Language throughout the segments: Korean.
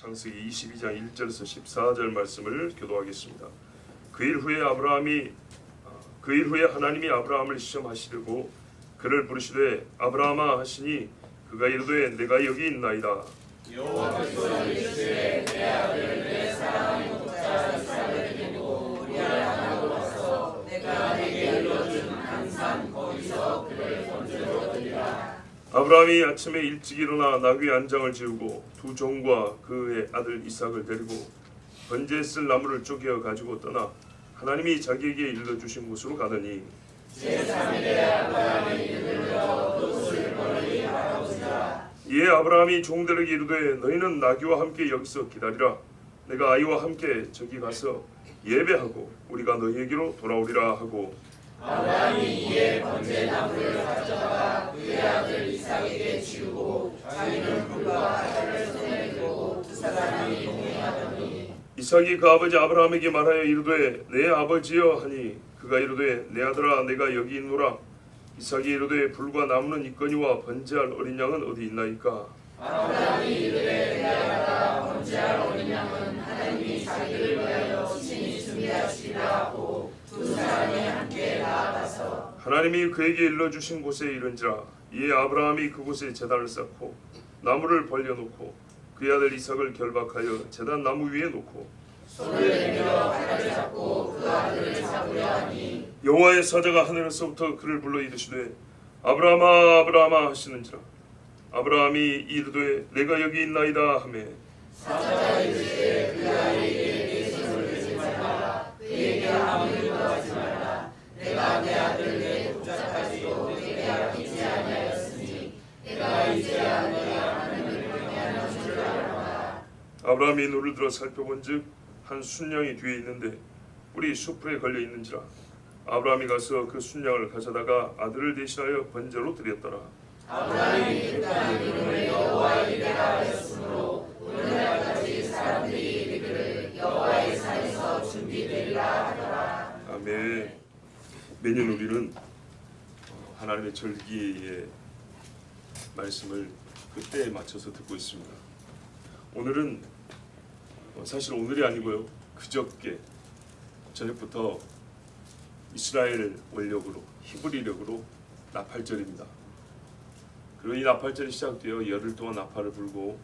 창세기 22장 1절에서 14절 말씀을 교도하겠습니다. 그 일 후에 하나님이 아브라함을 시험하시려고 그를 부르시되 아브라함아 하시니 그가 이르되 내가 여기 있나이다. 여호와께서 이르시되 내 아들 내 사랑하는 독자 이삭을 데리고 우리 땅으로 와서 내가 네게 일러준 한 산 거기서 그를 번제로 드리라. 아브라함이 아침에 일찍 일어나 나귀 안장을 지우고 두 종과 그의 아들 이삭을 데리고 번제에 쓸 나무를 쪼개어 가지고 떠나 하나님이 자기에게 일러주신 곳으로 가더니 제3일에 아브라함이 눈을 들어 롯을 멀리 바라보자. 이에 아브라함이 종들에게 이르되 너희는 나귀와 함께 여기서 기다리라. 내가 아이와 함께 저기 가서 예배하고 우리가 너희에게로 돌아오리라 하고 아브라함이 이에 번제 나무를 가져다가 그의 아들 이삭에게 지우고 자기는 불과 화살을 손에 들고 두 사람이 동행하더니 이삭이 그 아버지 아브라함에게 말하여 이르되 내 아버지여 하니 그가 이르되 내 아들아 내가 여기 있노라. 이삭이 이르되 불과 나무는 있거니와 번제할 어린 양은 어디 있나이까. 아브라함이 이르되 내 아들아 번제할 어린 양은 하나님이 자기를 위하여 친히 준비하시리라 하고 두 사람이 함께 나아가서 하나님이 그에게 일러주신 곳에 이른지라. 이에 아브라함이 그곳에 제단을 쌓고 나무를 벌려놓고 그의 아들 이삭을 결박하여 제단 나무 위에 놓고 손을 내밀어 칼을 잡고 그 아들을 잡으려 하니 여호와의 사자가 하늘에서부터 그를 불러 이르시되 아브라함아 아브라함아 하시는지라. 아브라함이 이르되 내가 여기 있나이다 하매 사자가 이르시되 그 아이에게 내 손을 대지 말라. 그에게 아무 일도 하지 말라. 내가 내 아들 내 독자까지도 내게 아끼지 아니하였으니 내가 이제야 너희가 하나님을 경외하는 줄을 알아라. 아브라함이 눈을 들어 살펴본즉 한 순양이 뒤에 있는데 뿔이 수풀에 걸려 있는지라. 아브라함이 가서 그 순양을 가져다가 아들을 대신하여 번제로 드렸더라. 아브라함이 그날 이름을 여호와 이레라 하였으므로 오늘날까지 사람들이 이르기를 여호와의 산에서 준비되리라 하더라. 아멘. 매년 우리는 하나님의 절기의 말씀을 그때에 맞춰서 듣고 있습니다. 오늘은 사실 오늘이 아니고요. 그저께 저녁부터 이스라엘 원력으로 히브리력으로 나팔절입니다. 그리고 이 나팔절이 시작되어 열흘 동안 나팔을 불고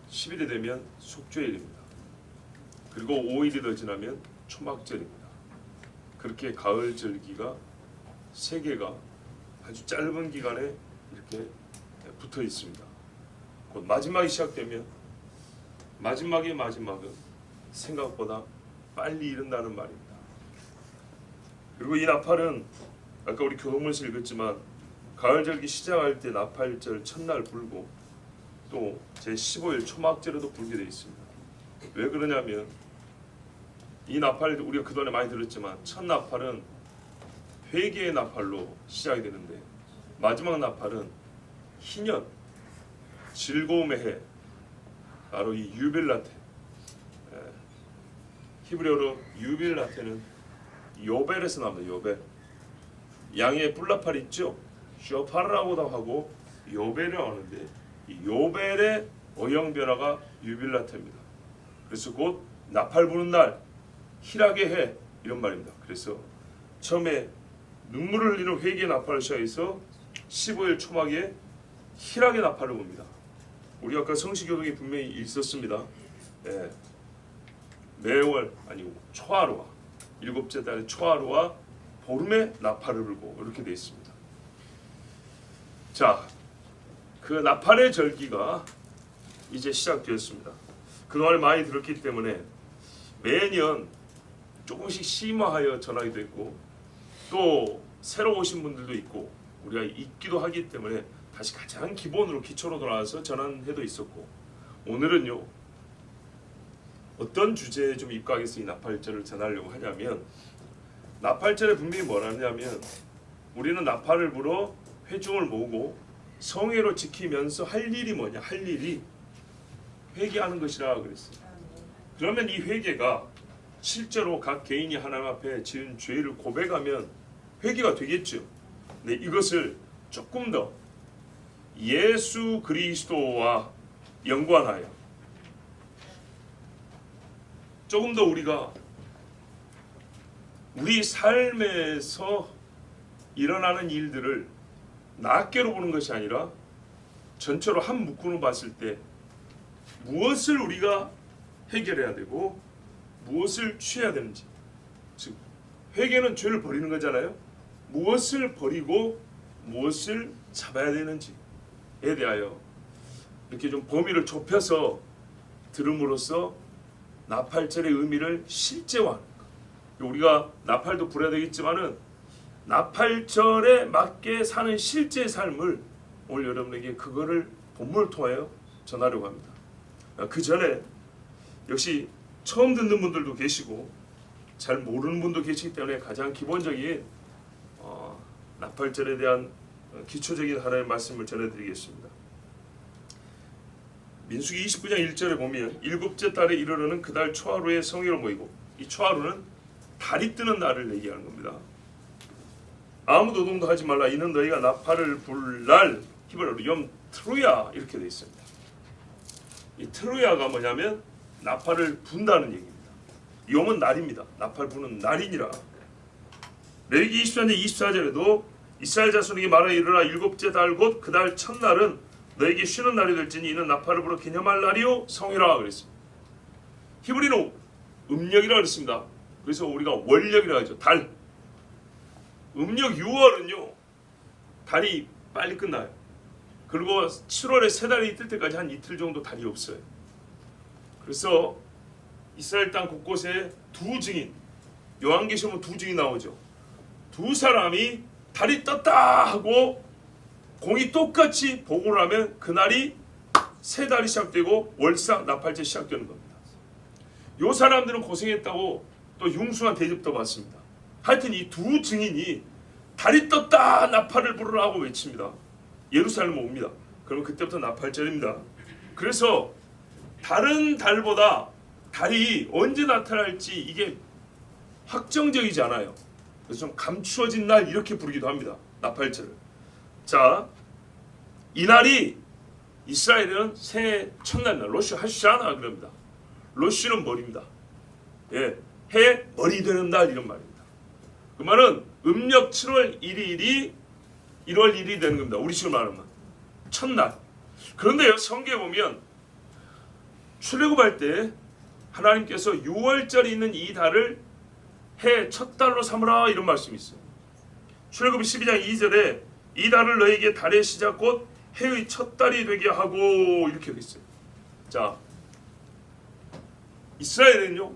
10일이 되면 속죄일입니다. 그리고 5일이 더 지나면 초막절입니다. 그렇게 가을 절기가 세 개가 아주 짧은 기간에 이렇게 붙어 있습니다. 곧 마지막이 시작되면 마지막은 생각보다 빨리 이른다는 말입니다. 그리고 이 나팔은 아까 우리 교동문에서 읽었지만 가을절기 시작할 때 나팔절 첫날 불고 또 제15일 초막절에도 불게 되어 있습니다. 왜 그러냐면 이 나팔 우리가 그동안에 많이 들었지만 첫 나팔은 회개의 나팔로 시작이 되는데 마지막 나팔은 희년 즐거움의 해 바로 이 유빌라테 히브리어로 유빌라테는 요벨에서 나옵니다. 요벨 양의 뿔나팔 있죠? 쇼파르라고도 하고 요벨이라고 하는데 이 요벨의 어형 변화가 유빌라테입니다. 그래서 곧 나팔 부는 날 희락의 해 이런 말입니다. 그래서 처음에 눈물을 흘리는 회개의 나팔을 시작해서 15일 초막에 희락의 나팔을 봅니다. 우리 아까 성시교동이 분명히 있었습니다. 매월 아니고 초하루와 일곱째 달의 초하루와 보름에 나팔을 불고 이렇게 되어 있습니다. 자, 그 나팔의 절기가 이제 시작되었습니다. 그동안에 많이 들었기 때문에 매년 조금씩 심화하여 전하기도 했고 또 새로 오신 분들도 있고 우리가 있기도 하기 때문에 다시 가장 기본으로 기초로 돌아와서 전환해도 있었고 오늘은요 어떤 주제에 좀 입각해서 이 나팔절을 전하려고 하냐면 나팔절에 분명히 뭐라냐면 우리는 나팔을 불어 회중을 모으고 성회로 지키면서 할 일이 뭐냐? 할 일이 회개하는 것이라 그랬어요. 그러면 이 회개가 실제로 각 개인이 하나님 앞에 지은 죄를 고백하면 회개가 되겠죠. 네, 이것을 조금 더 예수 그리스도와 연관하여 조금 더 우리가 우리 삶에서 일어나는 일들을 낱개로 보는 것이 아니라 전체로 한 묶음으로 봤을 때 무엇을 우리가 해결해야 되고 무엇을 취해야 되는지, 즉 회개는 죄를 버리는 거잖아요. 무엇을 버리고 무엇을 잡아야 되는지에 대하여 이렇게 좀 범위를 좁혀서 들음으로써 나팔절의 의미를 실제화하는 것. 우리가 나팔도 불어야 되겠지만은 나팔절에 맞게 사는 실제 삶을 오늘 여러분에게 그거를 본문을 통하여 전하려고 합니다. 그 전에 역시 처음 듣는 분들도 계시고 잘 모르는 분도 계시기 때문에 가장 기본적인 나팔절에 대한 기초적인 하나의 말씀을 전해드리겠습니다. 민수기 29장 1절에 보면 일곱째 달에 이르러는 그달 초하루에 성회로 모이고, 이 초하루는 달이 뜨는 날을 얘기하는 겁니다. 아무 노동도 하지 말라. 이는 너희가 나팔을 불 날 히브리어로 염 트루야 이렇게 되어 있습니다. 이 트루야가 뭐냐면 나팔을 분다는 얘기입니다. 염은 날입니다. 나팔 부는 날이니라. 레위기 23장 24절에도 이스라엘 자손에게 말하여 이르라. 일곱째 달 곧 그 달 첫날은 너에게 쉬는 날이 될지니 이는 나팔을 불어 기념할 날이요 성이라 그랬습니다. 히브리는 음력이라 그랬습니다. 그래서 우리가 월력이라 하죠. 달. 음력 6월은요 달이 빨리 끝나요. 그리고 7월에 세 달이 이틀 때까지 한 이틀 정도 달이 없어요. 그래서 이스라엘 땅 곳곳에 두 증인, 요한계시록 보면 두 증인 나오죠. 두 사람이 달이 떴다 하고 공이 똑같이 보고를 하면 그날이 세 달이 시작되고 월상 나팔절 시작되는 겁니다. 요 사람들은 고생했다고 또 흉숭한 대접도 받습니다. 하여튼 이 두 증인이 달이 떴다 나팔을 부르라 하고 외칩니다. 예루살렘 옵니다. 그러면 그때부터 나팔절입니다. 그래서 다른 달보다 달이 언제 나타날지 이게 확정적이지 않아요. 그래서 좀 감추어진 날 이렇게 부르기도 합니다. 나팔절을. 자, 이날이 이스라엘은 새해 첫날 로시 하샤나 그럽니다. 로시는 머리입니다. 예, 해 머리 되는 날 이런 말입니다. 그 말은 음력 7월 1일이 1월 1일이 되는 겁니다. 우리 식으로 말하면 첫날. 그런데요 성경에 보면 출애굽할 때 하나님께서 6월절이 있는 이 달을 해 첫 달로 삼으라 이런 말씀이 있어요. 출애굽 12장 2절에 이 달을 너에게 달의 시작 곧 해의 첫 달이 되게 하고 이렇게 되어 있어요. 자, 이스라엘은요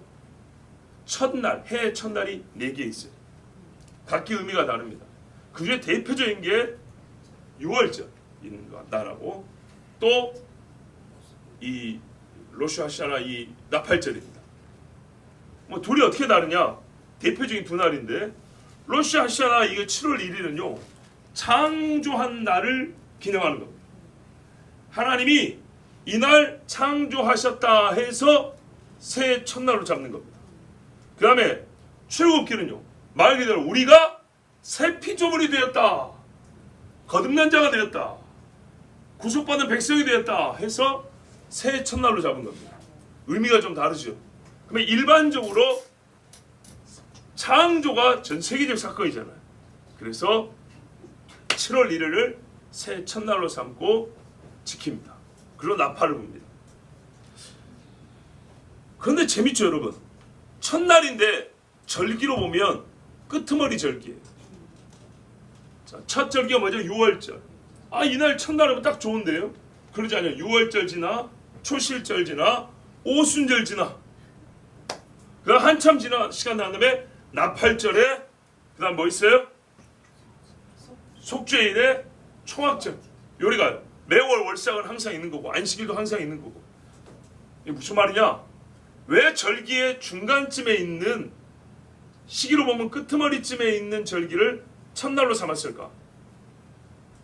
첫날, 해의 첫날이 4개 있어요. 각기 의미가 다릅니다. 그 중에 대표적인 게 6월절인 날하고 또 이 로시 하샤나 이 나팔절입니다. 뭐 둘이 어떻게 다르냐? 대표적인 두 날인데 로시 하샤나 이게 7월 1일은요 창조한 날을 기념하는 겁니다. 하나님이 이날 창조하셨다 해서 새해 첫날로 잡는 겁니다. 그 다음에 출애굽기는요 말 그대로 우리가 새 피조물이 되었다, 거듭난 자가 되었다, 구속받은 백성이 되었다 해서 새해 첫날로 잡은 겁니다. 의미가 좀 다르죠. 그러면 일반적으로 창조가 전 세계적 사건이잖아요. 그래서 7월 1일을 새해 첫날로 삼고 지킵니다. 그리고 나팔을 붑니다. 그런데 재밌죠 여러분. 첫날인데 절기로 보면 끄트머리 절기예요. 자, 첫 절기가 뭐죠? 6월절. 아, 이날 첫날이면 딱 좋은데요? 그러지 않아요. 6월절 지나 초실절 지나 오순절 지나 그 한참 지나 시간 난 다음에 나팔절에 그 다음 뭐 있어요? 속죄일에 총학절. 요리가 매월 월삭은 항상 있는 거고 안식일도 항상 있는 거고. 이게 무슨 말이냐? 왜 절기의 중간쯤에 있는 시기로 보면 끄트머리쯤에 있는 절기를 첫날로 삼았을까?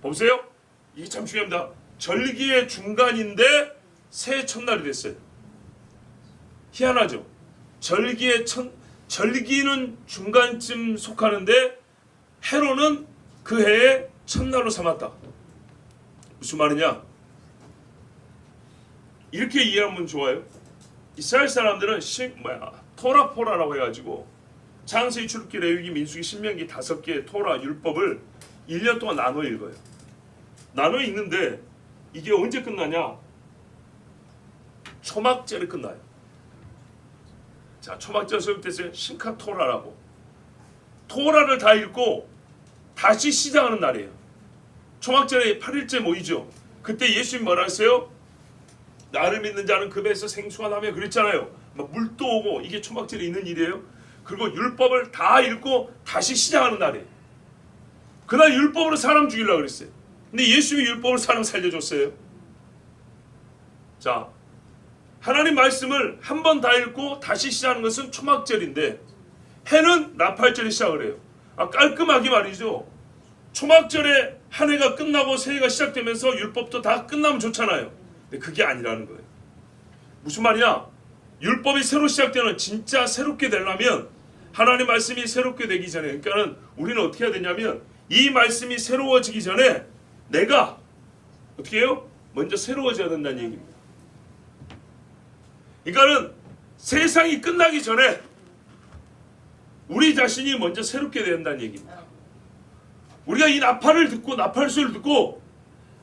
보세요. 이게 참 중요합니다. 절기의 중간인데 새해 첫날이 됐어요. 희한하죠? 절기는 중간쯤 속하는데 해로는 그 해의 첫날로 삼았다. 무슨 말이냐? 이렇게 이해하면 좋아요. 이스라엘 사람들은 토라포라라고 해가지고 창세기, 출애굽기, 레위기, 민수기, 신명기 5개의 토라 율법을 1년 동안 나눠 읽어요. 나눠 읽는데 이게 언제 끝나냐? 초막절에 끝나요. 자, 초막절 소유됐어요. 심카 토라라고. 토라를 다 읽고 다시 시작하는 날이에요. 초막절에 8일째 모이죠. 그때 예수님 뭐라 했어요? 나를 믿는 자는 그 배에서 생수가 나며 그랬잖아요. 막 물도 오고 이게 초막절에 있는 일이에요. 그리고 율법을 다 읽고 다시 시작하는 날이에요. 그날 율법으로 사람 죽이려고 그랬어요. 근데 예수님이 율법으로 사람 살려줬어요. 자, 하나님 말씀을 한 번 다 읽고 다시 시작하는 것은 초막절인데 해는 나팔절에 시작을 해요. 깔끔하게 말이죠. 초막절에 한 해가 끝나고 새해가 시작되면서 율법도 다 끝나면 좋잖아요. 근데 그게 아니라는 거예요. 무슨 말이냐? 율법이 새로 시작되는, 진짜 새롭게 되려면 하나님 말씀이 새롭게 되기 전에, 그러니까는 우리는 어떻게 해야 되냐면 이 말씀이 새로워지기 전에 내가 어떻게 해요? 먼저 새로워져야 된다는 얘기입니다. 그러니까는 세상이 끝나기 전에 우리 자신이 먼저 새롭게 된다는 얘기입니다. 우리가 이 나팔을 듣고 나팔소리를 듣고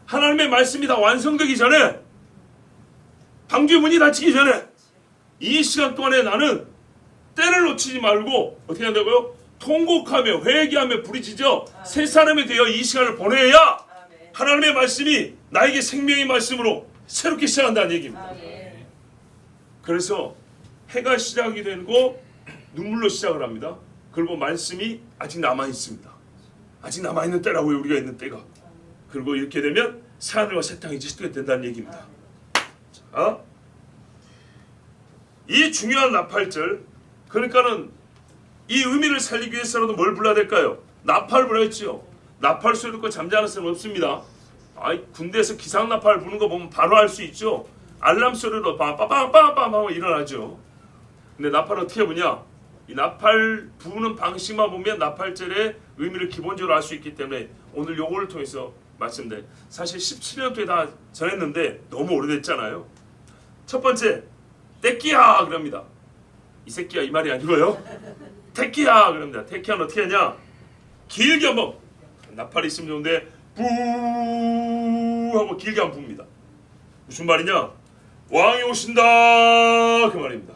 하나님의 말씀이 다 완성되기 전에, 방주의 문이 닫히기 전에 이 시간 동안에 나는 때를 놓치지 말고 어떻게 한다고요? 통곡하며 회개하며 부르짖어 새 사람이 되어 이 시간을 보내야 하나님의 말씀이 나에게 생명의 말씀으로 새롭게 시작한다는 얘기입니다. 그래서 해가 시작이 되고 눈물로 시작을 합니다. 그리고 말씀이 아직 남아있습니다. 아직 남아있는 때라고요. 우리가 있는 때가. 그리고 이렇게 되면 새하늘과 새 땅이 시작이 된다는 얘기입니다. 자, 이 중요한 나팔절, 그러니까는 이 의미를 살리기 위해서라도 뭘 불러야 될까요? 나팔 불러야지요. 나팔 소리 듣고 잠자는 사람 없습니다. 군대에서 기상 나팔 부는 거 보면 바로 알 수 있죠. 알람 소리로 빠빠빠빠빰 하고 일어나죠. 근데 나팔 어떻게 부냐? 이 나팔 부는 방식만 보면 나팔절의 의미를 기본적으로 알 수 있기 때문에 오늘 요거를 통해서 말씀드려요. 사실 17년도에 다 전했는데 너무 오래됐잖아요. 첫 번째, 떼끼야 그럽니다. 이 새끼야 이 말이 아니고요. 태키야 그럽니다. 태키야는 어떻게 하냐? 길게 한번, 나팔이 있으면 좋은데 부 하고 길게 한번 붑니다. 무슨 말이냐? 왕이 오신다 그 말입니다.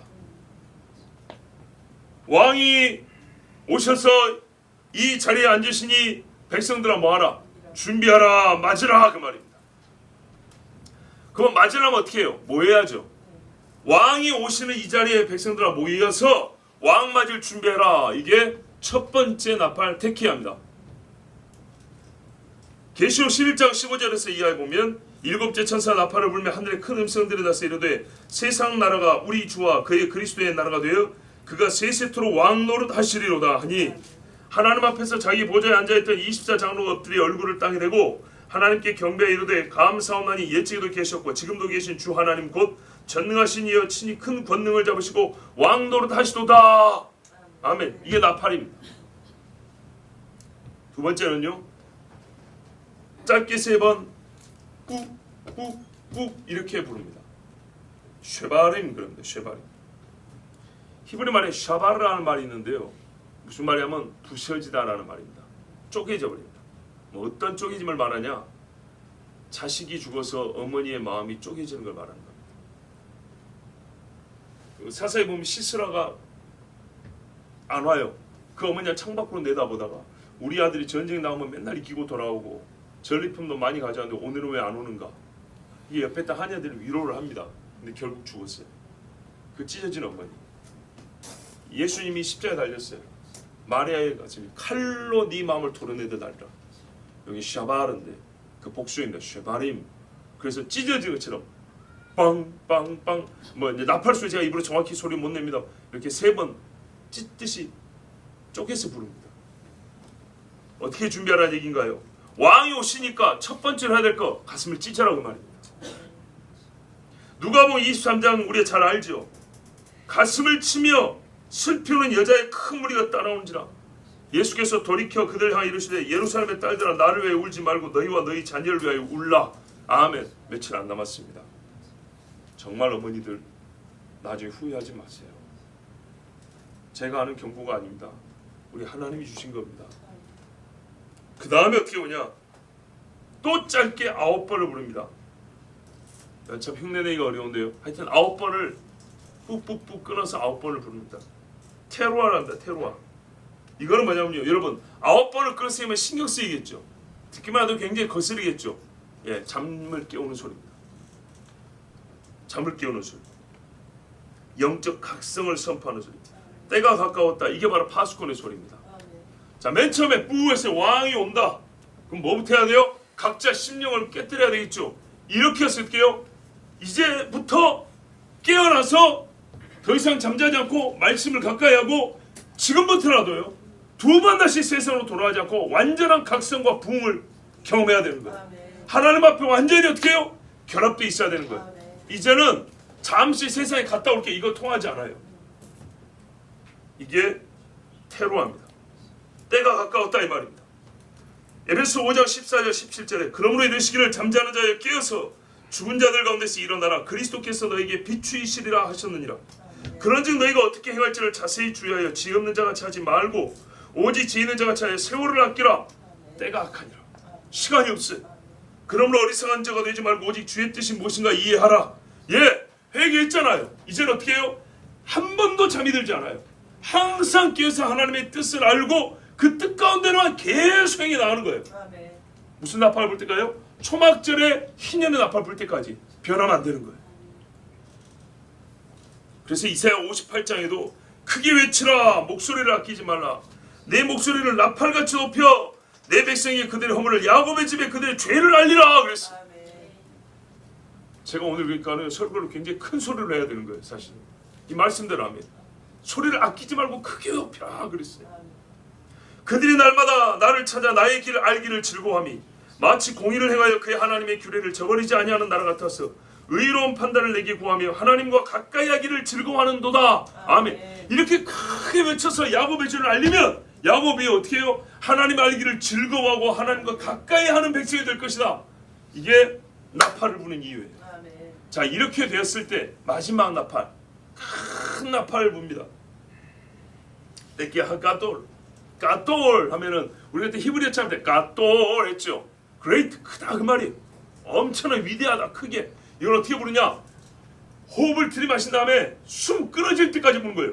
왕이 오셔서 이 자리에 앉으시니 백성들아 뭐하라? 준비하라, 맞으라 그 말입니다. 그럼 맞으려면 어떻게 해요? 모여야죠. 왕이 오시는 이 자리에 백성들아 모여서 왕 맞을 준비해라. 이게 첫 번째 나팔 태키야입니다. 계시록 11장 15절에서 이하에 보면 일곱째 천사 나팔을 불며 하늘에 큰 음성들이 나서 이르되 세상 나라가 우리 주와 그의 그리스도의 나라가 되어 그가 세세토록 왕노릇 하시리로다 하니 하나님 앞에서 자기 보좌에 앉아있던 24장로가 엎드려 얼굴을 땅에 대고 하나님께 경배하여 이르되 감사하오나니 옛적에도 계셨고 지금도 계신 주 하나님 곧 전능하신 이여 친히 큰 권능을 잡으시고 왕노릇 하시도다. 아멘. 이게 나팔입니다. 두 번째는요, 짧게 3번 꾹꾹꾹 이렇게 부릅니다. 쉐바림 그럽니다. 쉐바림. 히브리 말에 샤바르라는 말이 있는데요, 무슨 말이냐면 부서지다라는 말입니다. 쪼개져 버립니다. 뭐 어떤 쪼개짐을 말하냐? 자식이 죽어서 어머니의 마음이 쪼개지는 걸 말하는 겁니다. 사사에 보면 시스라가 안 와요. 그 어머니가 창밖으로 내다보다가 우리 아들이 전쟁 나오면 맨날 이기고 돌아오고 전리품도 많이 가져왔는데 오늘은 왜 안 오는가? 이게 옆에 딱 하녀들이 위로를 합니다. 근데 결국 죽었어요. 그 찢어진 어머니. 예수님이 십자가에 달렸어요. 마리아의 가슴이 칼로 네 마음을 도려내듯 달리라. 여기 샤바르인데 그 복수입니다. 쉐바림. 그래서 찢어진 것처럼 빵빵빵, 뭐 이제 나팔소리 제가 입으로 정확히 소리 못 냅니다. 이렇게 3번 찢듯이 쪼개서 부릅니다. 어떻게 준비하라는 얘기인가요? 왕이 오시니까 첫 번째로 해야 될 거 가슴을 찢으라고 말입니다. 누가복음 23장 우리가 잘 알죠. 가슴을 치며 슬피우는 여자의 큰 무리가 따라오는지라. 예수께서 돌이켜 그들 향해 이르시되 예루살렘의 딸들아 나를 위하여 울지 말고 너희와 너희 자녀를 위하여 울라. 아멘. 며칠 안 남았습니다. 정말 어머니들 나중에 후회하지 마세요. 제가 아는 경고가 아닙니다. 우리 하나님이 주신 겁니다. 그 다음에 어떻게 오냐? 또 짧게 9번을 부릅니다. 참 흉내내기가 어려운데요. 하여튼 9번을 뿍뿍뿍 끊어서 9번을 부릅니다. 테로아란다. 테로아. 이거는 뭐냐면요, 여러분 9번을 끊었으면 신경 쓰이겠죠. 듣기만 해도 굉장히 거스리겠죠. 예, 잠을 깨우는 소리입니다. 잠을 깨우는 소리. 영적 각성을 선포하는 소리. 때가 가까웠다. 이게 바로 파수꾼의 소리입니다. 자, 맨 처음에 뿌에서 왕이 온다. 그럼 뭐부터 해야 돼요? 각자 심령을 깨뜨려야 되겠죠. 이렇게 했을 때요, 이제부터 깨어나서 더 이상 잠자지 않고 말씀을 가까이 하고 지금부터라도요, 두 번 다시 세상으로 돌아가지 않고 완전한 각성과 부흥을 경험해야 되는 거예요. 하나님 앞에 완전히 어떻게 해요? 결합돼 있어야 되는 거예요. 이제는 잠시 세상에 갔다 올게, 이거 통하지 않아요. 이게 테로합니다. 때가 가까웠다 이 말입니다. 에베소 5장 14절 17절에 그러므로 이르시기를 잠자는 자여 깨어서 죽은 자들 가운데서 일어나라. 그리스도께서 너에게 비추이시리라 하셨느니라. 그런즉 너희가 어떻게 행할지를 자세히 주의하여 지 없는 자같이 하지 말고 오직 지 있는 자같이 하여 세월을 아끼라. 때가 악하니라. 시간이 없어요. 그러므로 어리석은 자가 되지 말고 오직 주의 뜻이 무엇인가 이해하라. 예, 회개했잖아요. 이제는 어떻게 해요? 한 번도 잠이 들지 않아요. 항상 깨어서 하나님의 뜻을 알고 그 뜻 가운데로만 계속 행해 나가는 거예요. 무슨 나팔을 불 때까요? 초막절에 희년의 나팔 불 때까지 변하면 안 되는 거예요. 그래서 이사야 58장에도 크게 외치라. 목소리를 아끼지 말라. 내 목소리를 나팔같이 높여 내 백성이 그들의 허물을 야곱의 집에 그들의 죄를 알리라 그랬어요. 제가 오늘 그러니까는 설교를 굉장히 큰 소리로 해야 되는 거예요. 사실 이 말씀대로 하면 소리를 아끼지 말고 크게 높여라 그랬어요. 그들이 날마다 나를 찾아 나의 길을 알기를 즐거워함이 마치 공의를 행하여 그의 하나님의 규례를 저버리지 아니하는 나라 같아서 의로운 판단을 내게 구하며 하나님과 가까이 하기를 즐거워하는도다. 아멘. 이렇게 크게 외쳐서 야곱의 죄를 알리면 야곱이 어떻게 해요? 하나님 알기를 즐거워하고 하나님과 가까이 하는 백성이 될 것이다. 이게 나팔을 부는 이유예요. 자, 이렇게 되었을 때 마지막 나팔, 큰 나팔을 붑니다. 때끼야 까돌, 까돌 하면은 우리가 그때 히브리어 참 때 까돌 했죠. great, 크다 그 말이에요. 엄청나게 위대하다, 크게. 이걸 어떻게 부르냐? 호흡을 들이마신 다음에 숨 끊어질 때까지 부는 거예요.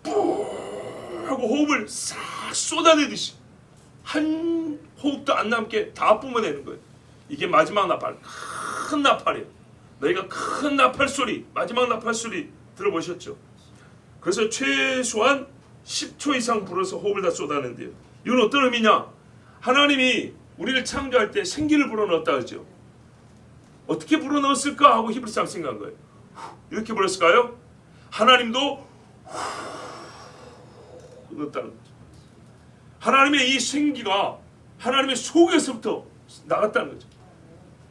뿌 하고 호흡을 싹 쏟아내듯이 한 호흡도 안 남게 다 뿜어내는 거예요. 이게 마지막 나팔, 큰 나팔이에요. 너희가 큰 나팔 소리, 마지막 나팔 소리 들어보셨죠? 그래서 최소한 10초 이상 불어서 호흡을 다 쏟아낸대요. 이건 어떤 의미냐? 하나님이 우리를 창조할 때 생기를 불어넣었다 하죠. 어떻게 불어넣었을까 하고 히브리서 생각한 거예요. 이렇게 불었을까요? 하나님도 넣었다는 거죠. 하나님의 이 생기가 하나님의 속에서부터 나갔다는 거죠.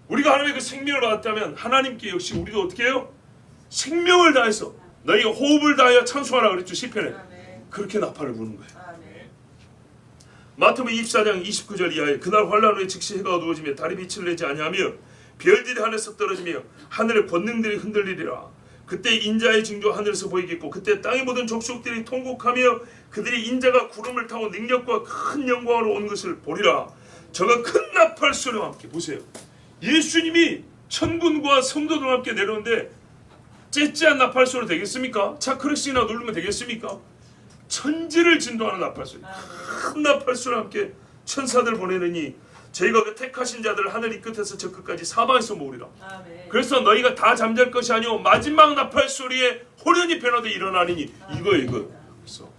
우리가 하나님의 그 생명을 받았다면 하나님께 역시 우리도 어떻게 해요? 생명을 다해서 너희가 호흡을 다하여 찬송하라 그랬죠. 시편에. 그렇게 나팔을 부는 거예요. 마태복음 24장 29절 이하에 그날 환란 후에 즉시 해가 어두워지며 달이 빛을 내지 아니하며 별들이 하늘에서 떨어지며 하늘의 권능들이 흔들리리라. 그때 인자의 징조 하늘에서 보이겠고 그때 땅의 모든 족속들이 통곡하며 그들이 인자가 구름을 타고 능력과 큰 영광으로 온 것을 보리라. 저가 큰 나팔 소리와 함께 보세요. 예수님이 천군과 성도들과 함께 내려오는데 째째한 나팔 소리 되겠습니까? 차크릭스나 누르면 되겠습니까? 천지를 진동하는 나팔 소리, 큰 나팔 소리와 함께 천사들 보내느니 저희가 그 택하신 자들을 하늘 이 끝에서 저 끝까지 사방에서 모으리라. 그래서 너희가 다 잠잘 것이 아니오 마지막 나팔 소리에 호련히 변화되 일어나리니 이거. 그래서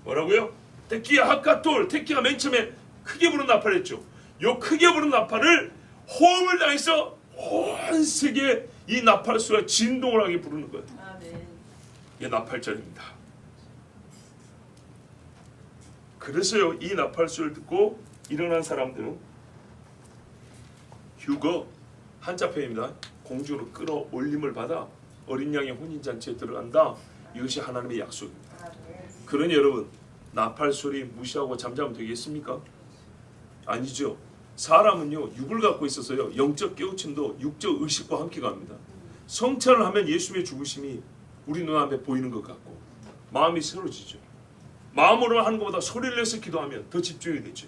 뭐라고요? 테키야 하카톨, 테키야 맨 처음에 크게 부른 나팔 했죠. 요 크게 부른 나팔을 호흡을 다해서 온 세계에 이 나팔 소리가 진동을 하게 부르는 거예요. 이게 나팔절입니다. 그래서요, 이 나팔 소리를 듣고 일어난 사람들은 휴거 한자표입니다. 공주로 끌어올림을 받아 어린 양의 혼인잔치에 들어간다. 이것이 하나님의 약속입니다. 그러니 여러분, 나팔 소리 무시하고 잠자면 되겠습니까? 아니죠. 사람은요, 육을 갖고 있어서요, 영적 깨우침도 육적 의식과 함께 갑니다. 성찬을 하면 예수님의 죽으심이 우리 눈앞에 보이는 것 같고 마음이 쓰러지죠. 마음으로 하는 것보다 소리를 내서 기도하면 더 집중이 되죠.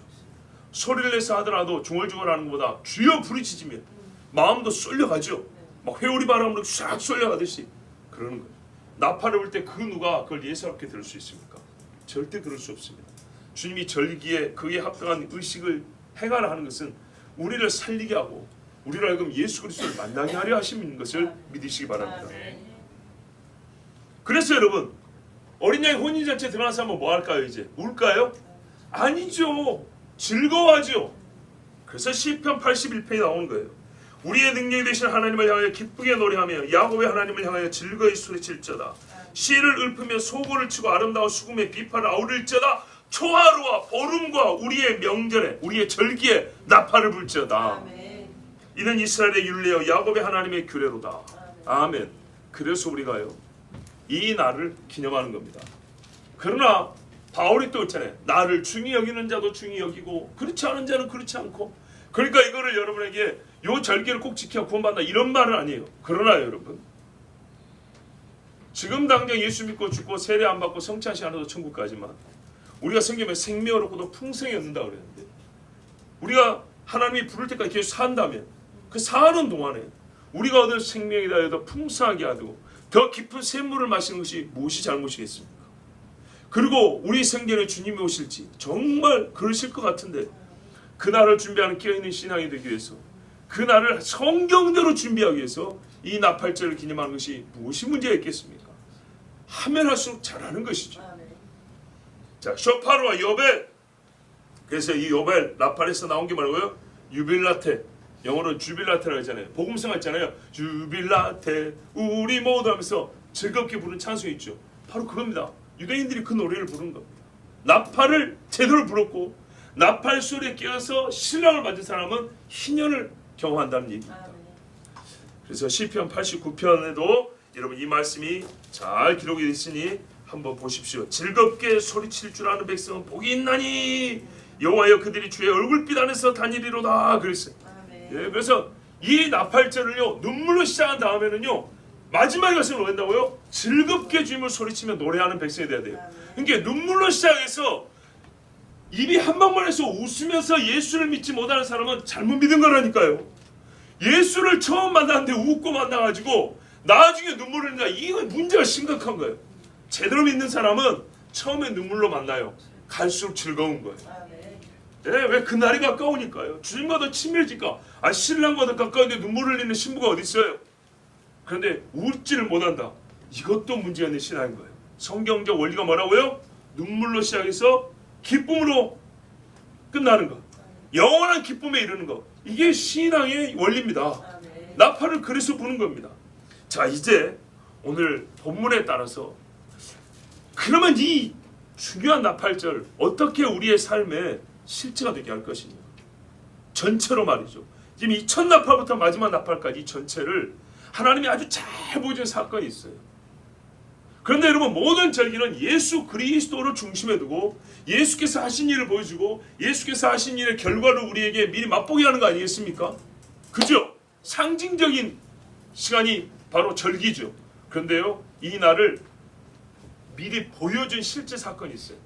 소리를 내서 하더라도 중얼중얼하는 것보다 주여 부르짖으면 마음도 쏠려가죠. 막 회오리 바람으로 싹 쏠려가듯이 그러는 거예요. 나팔을 불 때 그 누가 그걸 예사롭게 들을 수 있습니까? 절대 그럴 수 없습니다. 주님이 절기에 그에 합당한 의식을 행하라 하는 것은 우리를 살리게 하고 우리를 하여금 예수 그리스도를 만나게 하려 하시는 것을 믿으시기 바랍니다. 그래서 여러분, 어린 양이 혼인잔치에 들어가서 한번 뭐 할까요? 이제 울까요? 아니죠. 즐거워하죠. 그래서 시편 81편이 나오는 거예요. 우리의 능력이 되신 하나님을 향하여 기쁘게 노래하며 야곱의 하나님을 향하여 즐거이 소리칠지어다. 시를 읊으며 소고를 치고 아름다운 수금의 비파를 아우릴지어다. 초하루와 보름과 우리의 명절에 우리의 절기에 나팔을 불지어다. 아멘. 이는 이스라엘의 율례여 야곱의 하나님의 규례로다. 아멘. 그래서 우리가요 이 날을 기념하는 겁니다. 그러나 바울이 또 있잖아요. 나를 중히 여기는 자도 중히 여기고 그렇지 않은 자는 그렇지 않고. 그러니까 이거를 여러분에게 요 절기를 꼭 지켜 구원받는다 이런 말은 아니에요. 그러나 여러분, 지금 당장 예수 믿고 죽고 세례 안 받고 성찬식 안 해도 천국 가지만 우리가 성경에 생명을 얻고도 풍성히 얻는다 그랬는데, 우리가 하나님이 부를 때까지 계속 산다면 그 사는 동안에 우리가 얻을 생명에 대하여 풍성하게 하고 더 깊은 샘물을 마시는 것이 무엇이 잘못이겠습니까? 그리고 우리 생전에 주님이 오실지 정말 그러실 것 같은데 그날을 준비하는 깨어있는 신앙이 되기 위해서, 그날을 성경대로 준비하기 위해서 이 나팔절을 기념하는 것이 무엇이 문제가 있겠습니까? 하면 할수록 잘하는 것이죠. 자, 쇼파르와 요벨. 그래서 이 요벨 나팔에서 나온 게 뭐라고요? 유빌라테. 영어로 주빌라테라고 했잖아요. 복음성 했잖아요. 주빌라테 우리 모두 하면서 즐겁게 부르는 찬송이 있죠. 바로 그겁니다. 유대인들이 그 노래를 부른 겁니다. 나팔을 제대로 불었고 나팔 소리에 깨어서 신랑을 맞은 사람은 희년을 경험한다는 얘기입니다. 그래서 시편 89편에도 여러분 이 말씀이 잘 기록이 되어 있으니 한번 보십시오. 즐겁게 소리칠 줄 아는 백성은 복이 있나니 여호와여 그들이 주의 얼굴빛 안에서 다니리로다 그랬어요. 예, 그래서 이 나팔절을요 눈물로 시작한 다음에는요 마지막에 가서 뭐 한다고요? 즐겁게 주님을 소리치며 노래하는 백성이 돼야 돼요. 그러니까 눈물로 시작해서 입이 한 방만 해서 웃으면서 예수를 믿지 못하는 사람은 잘못 믿은 거라니까요. 예수를 처음 만났는데 웃고 만나가지고 나중에 눈물을 흘린다. 이건 문제가 심각한 거예요. 제대로 믿는 사람은 처음에 눈물로 만나요. 갈수록 즐거운 거예요. 예, 왜 그날이 가까우니까요. 주님과 더 친밀해지니까. 신랑과 더 가까운데 눈물을 흘리는 신부가 어디 있어요? 그런데 웃지를 못한다. 이것도 문제가 있는 신앙인 거예요. 성경적 원리가 뭐라고요? 눈물로 시작해서 기쁨으로 끝나는 것. 영원한 기쁨에 이르는 것. 이게 신앙의 원리입니다. 나팔을 그래서 부는 겁니다. 자, 이제 오늘 본문에 따라서 그러면 이 중요한 나팔절 어떻게 우리의 삶에 실체가 되게 할 것이냐. 전체로 말이죠. 지금 이 첫 나팔부터 마지막 나팔까지 이 전체를 하나님이 아주 잘 보여준 사건이 있어요. 그런데 여러분, 모든 절기는 예수 그리스도를 중심에 두고 예수께서 하신 일을 보여주고 예수께서 하신 일의 결과를 우리에게 미리 맛보게 하는 거 아니겠습니까? 그죠? 상징적인 시간이 바로 절기죠. 그런데요, 이 날을 미리 보여준 실제 사건이 있어요.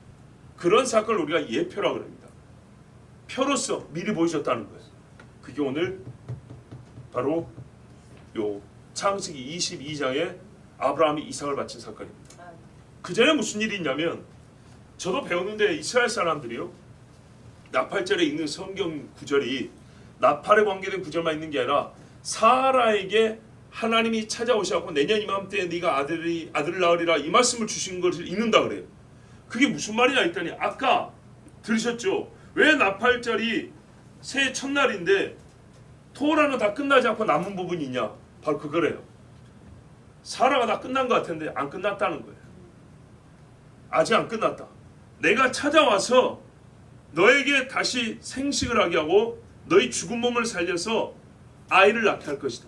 그런 사건을 우리가 예표라고 합니다. 표로서 미리 보여줬다는 거예요. 그게 오늘 바로 요 창세기 22장에 아브라함이 이삭을 바친 사건입니다. 그 전에 무슨 일이 있냐면, 저도 배웠는데 이스라엘 사람들이요 나팔절에 읽는 성경 구절이 나팔에 관계된 구절만 있는 게 아니라 사라에게 하나님이 찾아오셔서 내년 이맘때에 네가 아들을 낳으리라 이 말씀을 주신 것을 읽는다 그래요. 그게 무슨 말이냐 했더니, 아까 들으셨죠? 왜 나팔절이 새해 첫날인데 토라는 다 끝나지 않고 남은 부분이 있냐? 바로 그거래요. 사라가 다 끝난 것 같은데 안 끝났다는 거예요. 아직 안 끝났다. 내가 찾아와서 너에게 다시 생식을 하게 하고 너희 죽은 몸을 살려서 아이를 낳게 할 것이다.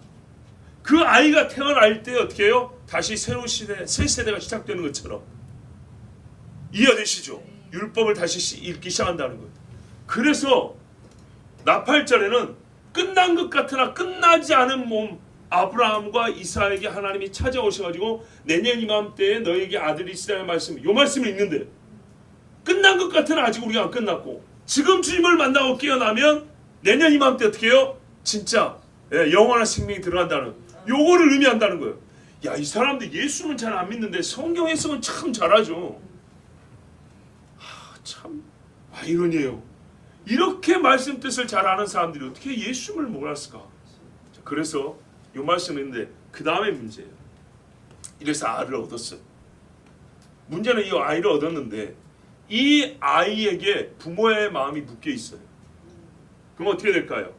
그 아이가 태어날 때 어떻게 해요? 다시 새로운 시대, 새 세대가 시작되는 것처럼. 이해되시죠? 율법을 다시 읽기 시작한다는 거예요. 그래서 나팔절에는 끝난 것 같으나 끝나지 않은 몸, 아브라함과 이삭에게 하나님이 찾아오셔가지고 내년 이맘때에 너에게 아들이 있으라는 말씀, 요 말씀을 읽는데 끝난 것 같으나 아직 우리가 안 끝났고, 지금 주님을 만나고 깨어나면 내년 이맘때 어떻게 해요? 진짜 영원한 생명이 들어간다는, 요거를 의미한다는 거예요. 야, 이 사람들 예수는 잘 안 믿는데 성경 해석은 참 잘하죠. 참 아이러니해요. 이렇게 말씀 뜻을 잘 아는 사람들이 어떻게 예수를 몰랐을까? 그래서 이 말씀을 했는데 그 다음에 문제예요. 이래서 아이를 얻었어요. 문제는 이 아이를 얻었는데 이 아이에게 부모의 마음이 묶여 있어요. 그럼 어떻게 될까요?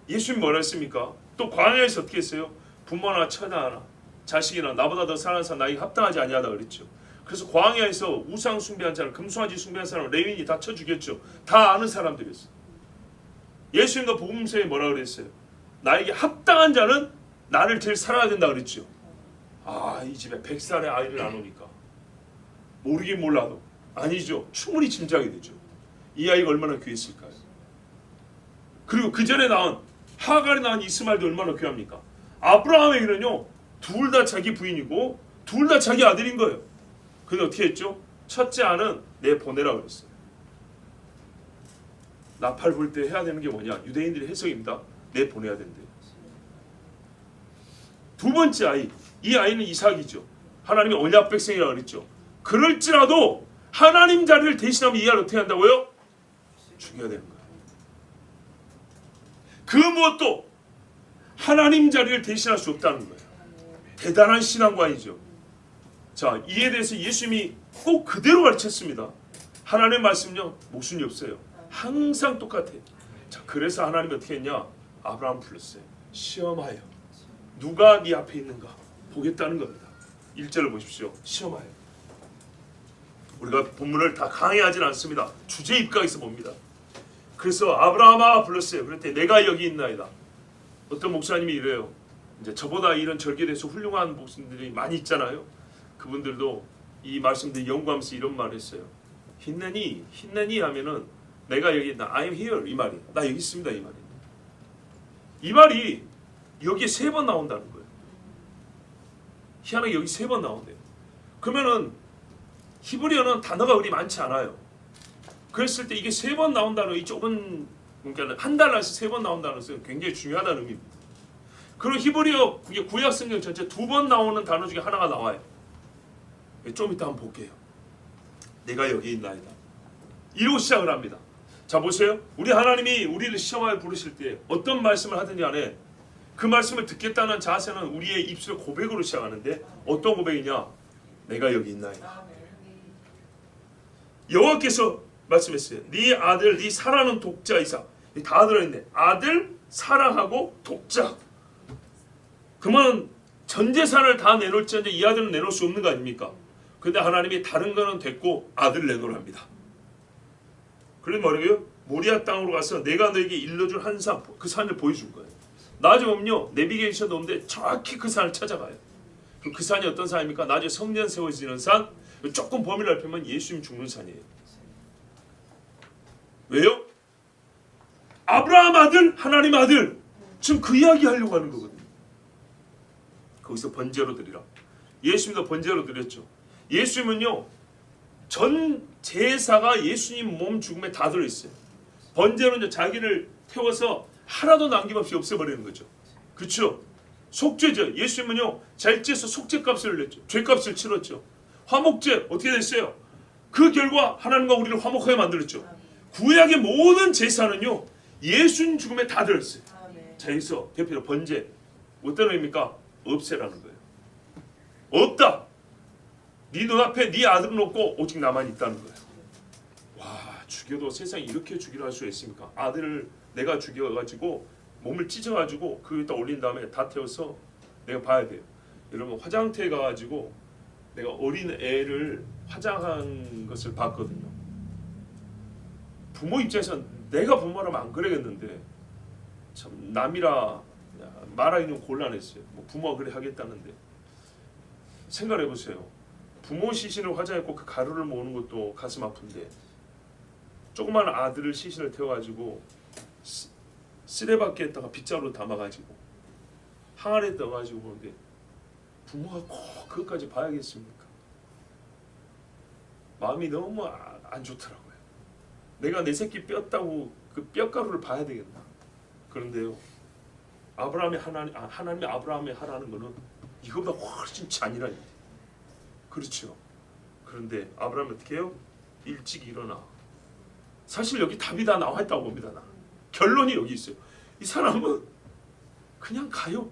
예수님 뭐라 했습니까? 또 광야에서 어떻게 했어요? 부모나 처자나 자식이나 나보다 더 사랑하는 사람 나에게 합당하지 아니하다 그랬죠. 그래서 광야에서 우상 숭배한 사람, 금송아지 숭배한 사람, 레위인이 다 쳐 죽였죠. 다 아는 사람들이었어요. 예수님도 복음서에 뭐라 그랬어요? 나에게 합당한 자는 나를 제일 사랑해야 된다 그랬죠. 아, 이 집에 100살의 아이를 낳으니까 모르긴 몰라도 아니죠. 충분히 짐작이 되죠. 이 아이가 얼마나 귀했을까요? 그리고 그 전에 낳은 하갈이 낳은 이스마엘도 얼마나 귀합니까? 아브라함에게는요, 둘 다 자기 부인이고 둘 다 자기 아들인 거예요. 근데 어떻게 했죠? 첫째 아는 내 보내라 그랬어요. 나팔 불 때 해야 되는 게 뭐냐? 유대인들의 해석입니다. 내 보내야 된대요. 두 번째 아이, 이 아이는 이삭이죠. 하나님이 언약 백성이라고 그랬죠. 그럴지라도 하나님 자리를 대신하면 이 아이를 어떻게 한다고요? 죽여야 되는 거예요. 그 무엇도 하나님 자리를 대신할 수 없다는 거예요. 대단한 신앙관이죠. 자, 이에 대해서 예수님이 꼭 그대로 가르쳤습니다. 하나님의 말씀은요, 모순이 없어요. 항상 똑같아요. 자, 그래서 하나님이 어떻게 했냐? 아브라함 불렀어요. 시험하여 누가 네 앞에 있는가 보겠다는 겁니다. 1절을 보십시오. 시험하여. 우리가 본문을 다 강의하진 않습니다. 주제 입각해서 봅니다. 그래서 아브라함아 불렀어요. 그랬더니 내가 여기 있나이다. 어떤 목사님이 이래요. 이제 저보다 이런 절기에 대해서 훌륭한 목사님들이 많이 있잖아요. 그분들도 이 말씀들 연구하면서 이런 말을 했어요. 힘내니 하면은 내가 여기 있다. I'm here 이 말이. 나 여기 있습니다 이 말이. 이 말이 여기에 3번 나온다는 거예요. 희한하게 여기 3번 나온대요. 그러면은 히브리어는 단어가 그리 많지 않아요. 그랬을 때 이게 3번 나온다는 이 좁은, 그러니까 한 달러에서 3번 나온다는 것은 굉장히 중요하다는 의미입니다. 그리고 히브리어 구약 성경 전체 2번 나오는 단어 중에 하나가 나와요. 좀 이따 한번 볼게요. 내가 여기 있나이다. 이러고 시작을 합니다. 자, 보세요. 우리 하나님이 우리를 시험하여 부르실 때 어떤 말씀을 하든지 간에 그 말씀을 듣겠다는 자세는 우리의 입술 고백으로 시작하는데 어떤 고백이냐? 내가 여기 있나이다. 여호와께서 말씀했어요. 네 아들, 네 사랑하는 독자 이삭. 다 들어있네. 아들, 사랑하고 독자. 그러면 전 재산을 다 내놓을지언정 이 아들은 내놓을 수 없는 거 아닙니까? 근데 하나님이 다른 거는 됐고 아들 내놓으랍니다. 그래서 뭐라고요? 모리아 땅으로 가서 내가 너에게 일러줄 한 산, 그 산을 보여준 거예요. 나중에는요, 내비게이션도 없는데 정확히 그 산을 찾아가요. 그 산이 어떤 산입니까? 나중에 성전 세워지는 산, 조금 범위를 넓히면 예수님 죽는 산이에요. 왜요? 아브라함 아들, 하나님 아들. 지금 그 이야기 하려고 하는 거거든요. 거기서 번제로 드리라. 예수님도 번제로 드렸죠. 예수님은요, 전 제사가 예수님 몸 죽음에 다 들어있어요. 번제로는요, 자기를 태워서 하나도 남김없이 없애버리는 거죠. 그렇죠? 속죄죠. 예수님은요, 잘 째서 속죄값을 냈죠. 죄값을 치렀죠. 화목제 어떻게 됐어요? 그 결과 하나님과 우리를 화목하게 만들었죠. 구약의 모든 제사는요, 예수님 죽음에 다 들었어요. 자, 여기서 대표로 번제 어떤 의미입니까? 없애라는 거예요. 없다. 네 눈앞에 네 아들은 없고 오직 나만 있다는 거예요. 와, 죽여도 세상에 이렇게 죽이려 할 수 있습니까? 아들을 내가 죽여가지고 몸을 찢어가지고 그 위에다 올린 다음에 다 태워서 내가 봐야 돼요. 여러분, 화장터에 가가지고 내가 어린 애를 화장한 것을 봤거든요. 부모 입장에서는 내가 부모라면 안 그러겠는데 참 남이라 말하기는 곤란했어요. 뭐 부모가 그래 하겠다는데 생각해 보세요. 부모 시신을 화장했고 그 가루를 모으는 것도 가슴 아픈데 조그만 아들을 시신을 태워가지고 쓰레받기에다가 빗자루로 담아가지고 항아리에 넣어가지고 보는데 부모가 꼭 그것까지 봐야겠습니까? 마음이 너무 안 좋더라고요. 내가 내 새끼 뼈다고 그 뼈가루를 봐야 되겠나? 그런데요, 하나님이 아브라함이 하라는 거는 이거보다 훨씬 잔인한 일이에요. 그렇죠. 그런데 아브라함이 어떻게 해요? 일찍 일어나. 사실 여기 답이 다 나와 있다고 봅니다. 나. 결론이 여기 있어요. 이 사람은 그냥 가요.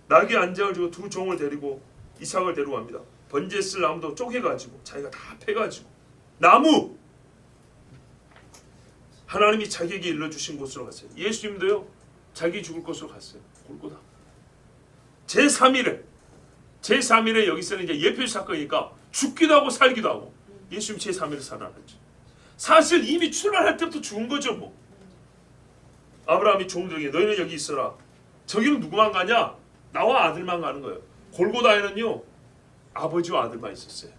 낙에 앉아가지고 두 종을 데리고 이삭을 데리고 갑니다. 번제에 쓸 나무도 쪼개가지고 자기가 다 패가지고 나무 하나님이 자기에게 일러주신 곳으로 갔어요. 예수님도요 자기 죽을 곳으로 갔어요. 골고다. 제3일에 여기서는 이제 예표 사건이니까 죽기도 하고 살기도 하고 예수님 제3일에 살아났죠. 사실 이미 출발할 때부터 죽은 거죠 뭐. 아브라함이 종들에게 너희는 여기 있어라. 저기는 누구만 가냐? 나와 아들만 가는 거예요. 골고다에는요 아버지와 아들만 있었어요.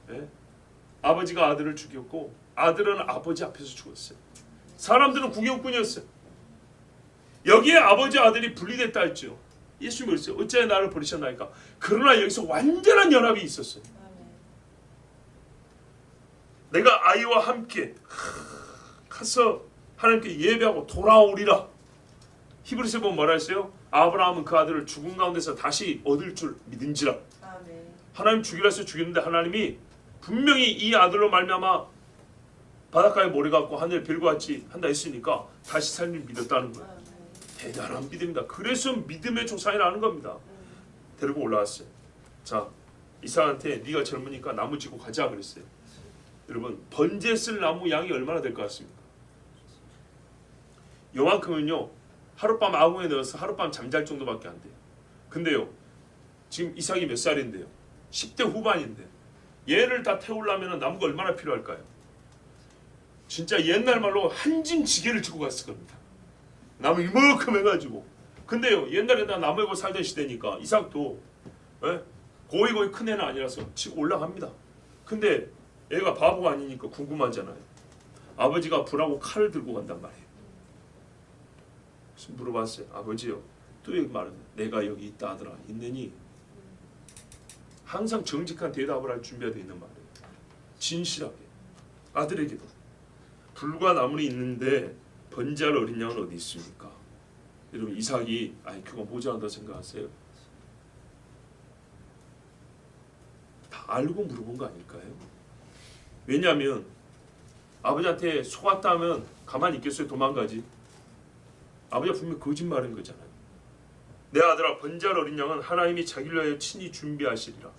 네? 아버지가 아들을 죽였고 아들은 아버지 앞에서 죽었어요. 사람들은 구경꾼이었어요. 여기에 아버지 아들이 분리됐다 했죠. 예수님이 그랬어요. 어찌하여 나를 버리셨나이까. 그러나 여기서 완전한 연합이 있었어요. 내가 아이와 함께 가서 하나님께 예배하고 돌아오리라. 히브리서에 보면 뭐라 했어요? 아브라함은 그 아들을 죽은 가운데서 다시 얻을 줄 믿은지라. 하나님 죽이라 해서 죽였는데 하나님이 분명히 이 아들로 말미암아 바닷가에 모래 같고 하늘 별과 같이 한다 했으니까 다시 살림을 믿었다는 거예요. 대단한 믿음입니다. 그래서 믿음의 조상이라는 겁니다. 데리고 올라왔어요. 자, 이삭한테 네가 젊으니까 나무 지고 가자 그랬어요. 여러분 번제에 쓸 나무 양이 얼마나 될 것 같습니까? 요만큼은요 하룻밤 아궁에 넣어서 하룻밤 잠잘 정도밖에 안 돼요. 근데요 지금 이삭이 몇 살인데요? 10대 후반인데 얘를 다 태우려면 나무가 얼마나 필요할까요? 진짜 옛날 말로 한짐 지게를 지고 갔을 겁니다. 나무 이만큼 해가지고. 근데요 옛날에 다 나무 해고 살던 시대니까 이삭도 고이 큰 애는 아니라서 지고 올라갑니다. 근데 애가 바보가 아니니까 궁금하잖아요. 아버지가 불하고 칼을 들고 간단 말이에요. 그래서 물어봤어요. 아버지요 또 여기 말은 내가 여기 있다 하더라. 있느니 항상 정직한 대답을 할 준비가 되어 있는 말이에요. 진실하게 아들에게도 불과 나물이 있는데 번제할 어린 양은 어디 있습니까? 여러분 이삭이 IQ가 모자란다 생각하세요? 다 알고 물어본 거 아닐까요? 왜냐하면 아버지한테 속았다 하면 가만히 있겠어요? 도망가지. 아버지가 분명히 거짓말인 거잖아요. 내 아들아 번제할 어린 양은 하나님이 자기를 위하여 친히 준비하시리라.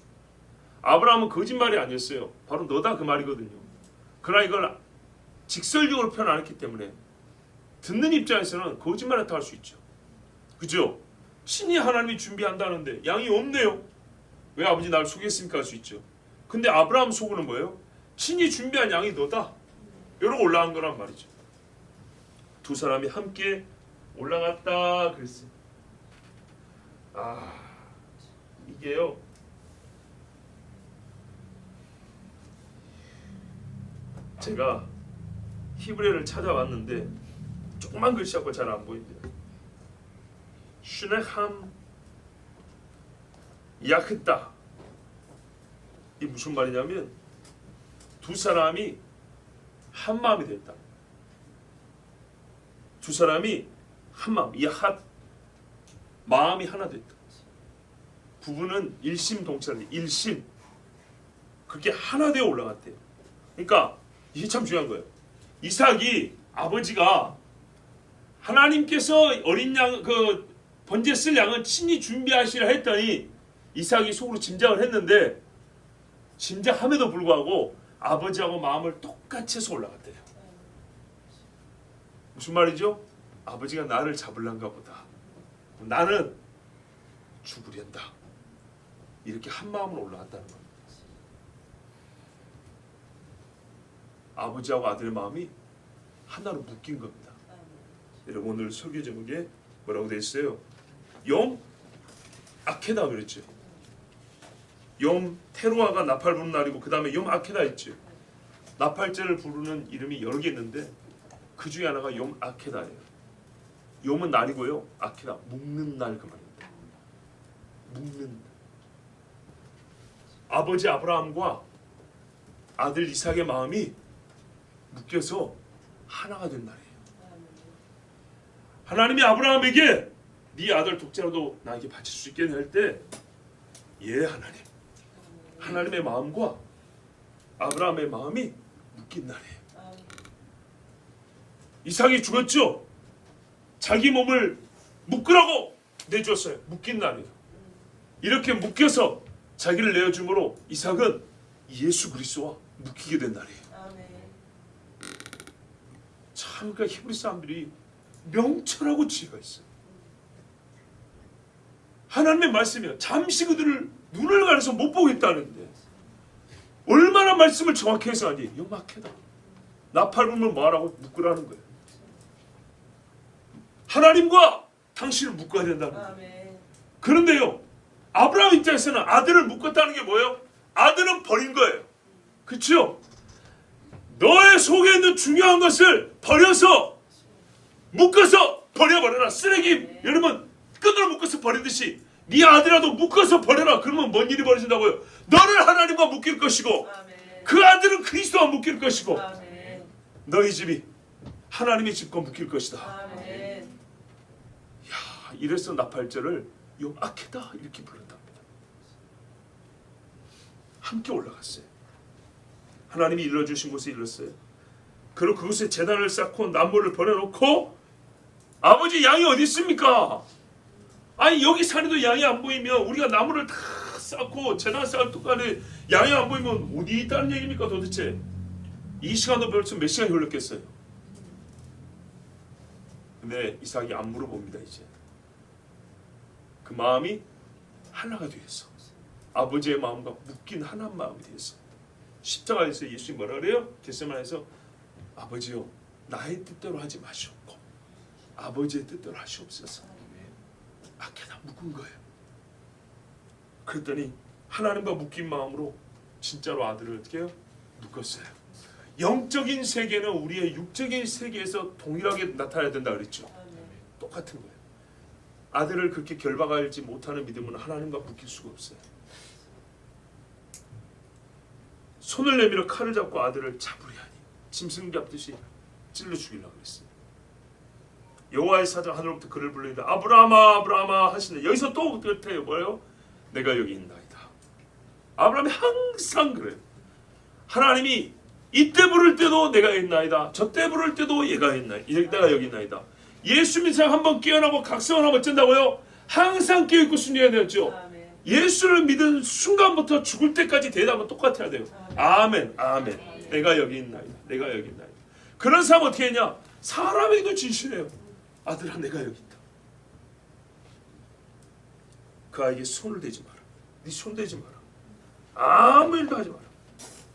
아브라함은 거짓말이 아니었어요. 바로 너다 그 말이거든요. 그러나 이걸 직설적으로 표현 안 했기 때문에 듣는 입장에서는 거짓말을 할 수 있죠. 그죠? 친히 하나님이 준비한다는데 양이 없네요. 왜 아버지 나를 속였습니까? 할 수 있죠. 근데 아브라함 속으로는 뭐예요? 친히 준비한 양이 너다. 이러고 올라간 거란 말이죠. 두 사람이 함께 올라갔다 그랬어요. 이게요 제가 히브리어를 찾아봤는데 조그만 글씨하고 잘 안 보입니다. 슈네함 야흐다 이 무슨 말이냐면 두 사람이 한 마음이 됐다. 두 사람이 한 마음 야핫 마음이 하나 됐다. 부부는 일심동체라는 일심 그게 하나 되어 올라갔대요. 그러니까 이게 참 중요한 거예요. 이삭이 아버지가 하나님께서 어린 양 그 번제 쓸 양은 친히 준비하시라 했더니 이삭이 속으로 짐작을 했는데 짐작함에도 불구하고 아버지하고 마음을 똑같이 해서 올라갔대요. 무슨 말이죠? 아버지가 나를 잡을란가 보다. 나는 죽으련다. 이렇게 한 마음으로 올라갔다는 겁니다. 아버지하고 아들의 마음이 하나로 묶인 겁니다. 여러분 오늘 설교 제목에 뭐라고 되어 있어요? 욤 아케다 그랬죠. 욤 테루아가 나팔 부는 날이고 그 다음에 욤 아케다 했죠. 나팔제를 부르는 이름이 여러 개 있는데 그 중에 하나가 욤 아케다예요. 욤은 날이고요. 아키다 묶는 날 그 말입니다. 묶는 날. 아버지 아브라함과 아들 이삭의 마음이 묶여서 하나가 된 날이에요. 하나님이 아브라함에게 네 아들 독자라도 나에게 바칠 수 있게 할 때, 예 하나님, 하나님의 마음과 아브라함의 마음이 묶인 날이에요. 이삭이 죽었죠. 자기 몸을 묶으라고 내줬어요. 묶인 날이에요. 이렇게 묶여서 자기를 내어줌으로 이삭은 예수 그리스도와 묶이게 된 날이에요. 참, 그러니까 히브리 사람들이 명철하고 지혜가 있어요. 하나님의 말씀이요, 잠시 그들을 눈을 가려서 못 보겠다는데 얼마나 말씀을 정확히 해서 하니, 영악하다. 나팔 불면 뭐하라고? 묶으라는 거예요. 하나님과 당신을 묶어야 된다는 거예요. 그런데요, 아브라함 입장에서는 아들을 묶었다는 게 뭐예요? 아들은 버린 거예요. 그렇죠? 너의 속에 있는 중요한 것을 버려서, 묶어서 버려버려라. 쓰레기 여러분 끈으로 묶어서 버리듯이 네 아들이라도 묶어서 버려라. 그러면 뭔 일이 벌어진다고요? 너를 하나님과 묶일 것이고, 그 아들은 그리스도와 묶일 것이고, 너희 집이 하나님의 집과 묶일 것이다. 야, 이래서 나팔절을 요아케다 이렇게 부른답니다. 함께 올라갔어요. 하나님이 일러주신 곳에 일렀어요. 그리고 그곳에 제단을 쌓고 나무를 버려놓고, 아버지 양이 어디 있습니까? 아니 여기 산에도 양이 안 보이면, 우리가 나무를 다 쌓고 제단 쌓을 동안에 양이 안 보이면 어디 있다는 얘기입니까 도대체? 이 시간도 벌써 몇 시간이 흘렀겠어요. 근데 이삭이 안 물어봅니다. 이제 그 마음이 하나가 되었어. 아버지의 마음과 묶인 하나 마음이 되었어. 십자가에서 예수님이 뭐라 그래요? 겟세마네에서 아버지요, 나의 뜻대로 하지 마시옵고 아버지의 뜻대로 하시옵소서. 아케다 묶은 거예요. 그랬더니 하나님과 묶인 마음으로 진짜로 아들을 어떻게 해요? 묶었어요. 영적인 세계는 우리의 육적인 세계에서 동일하게 나타나야 된다 그랬죠. 똑같은 거예요. 아들을 그렇게 결박하지 못하는 믿음은 하나님과 묶일 수가 없어요. 손을 내밀어 칼을 잡고 아들을 잡으려 하니 짐승 잡듯이 찔러 죽이려고 그랬어요. 여호와의 사자가 하늘로부터 그를 불리는데 아브라함아 아브라함아 하시는데, 여기서 또 그때요 뭐예요? 내가 여기 있나이다. 아브라함이 항상 그래요. 하나님이 이때 부를 때도 내가 있나이다. 저때 부를 때도 얘가 있나이다. 내가 여기 있나이다. 예수 믿는 사람 한번 깨어나고 각성을 하면 어쩐다고요? 항상 깨어있고 순종해야 되죠. 예수를 믿은 순간부터 죽을 때까지 대답은 똑같아야 돼요. 아멘, 아멘. 내가 여기 있나이다. 내가 여기 있나이다. 그런 사람 어떻게 했냐? 사람에게도 진실해요. 아들아, 내가 여기 있다. 그 아이에게 손을 대지 마라. 네 손 대지 마라. 아무 일도 하지 마라.